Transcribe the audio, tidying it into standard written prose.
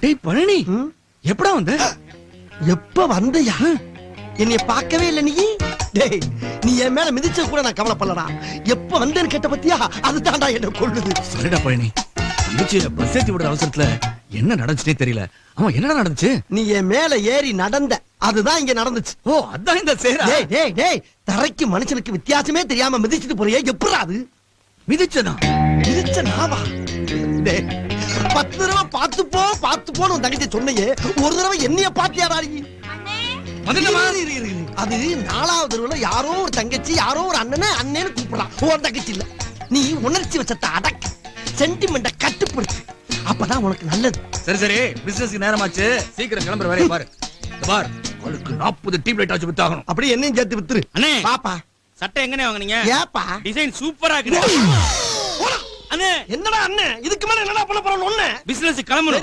டேய் பழனி, எப்படா வந்த? எப்ப வந்தயா? என்னைய பார்க்கவே இல்ல நீ? டேய், நீ என் மேல மிதிச்ச கூட நான் கவலைப்படலடா. எப்ப வந்தேன்னு கேட்ட பத்தியா? அதுதான்டா என்ன கொல்லுது. சரிடா பழனி, தங்கச்சியை பஸ் ஏத்தி விடுற அவசரத்துல என்ன நடந்துச்சுனே தெரியல. அவன் என்னடா நடந்துச்சு? நீ என் மேல ஏறி நடந்த, அதுதான் இங்க நடந்துச்சு. ஓ, அதான் இந்த சேரா. டேய் டேய் டேய், தரைக்கு மனுஷனுக்கு வித்தியாசமே தெரியாம மிதிச்சிட்டு போறியே, எப்படிடா அது? மிதிச்சதா? மிதிச்ச நாவா? டேய், 10 தடவை பார்த்து போன்னு உன் தங்கச்சி சொன்னையே, ஒரு தடவை என்னைய பாத்தியாடா நீ? அது 4வது தடவை யாரோ ஒரு தங்கச்சி யாரோ ஒரு அண்ணன்னு கூப்பிடலாம். உன் தங்கச்சி இல்ல. நீ உணர்ச்சி வச்சத்தை அடக்கு, சென்டிமெண்ட கட்டுப்படுத்து, அப்பதான் உனக்கு நல்லது. சரி சரி, பிசினஸ்க்கு நேரமாச்சு, சீக்கிரம் கிளம்புற வேலைய பாரு. பார், உங்களுக்கு 40 டீப் லைட் ஆச்சு வித்தாகணும். அப்படியே என்னையும் சேர்த்து வித்துரு. அண்ணே, பாப்பா சட்டை எங்கனே வாங்குனீங்க? ஏப்பா டிசைன் சூப்பரா இருக்கு. அண்ணே, என்னடா அண்ணே, இதுக்கு மேல என்னடா பண்ண போறோம்? பிசினஸ் கிளம்பணும்.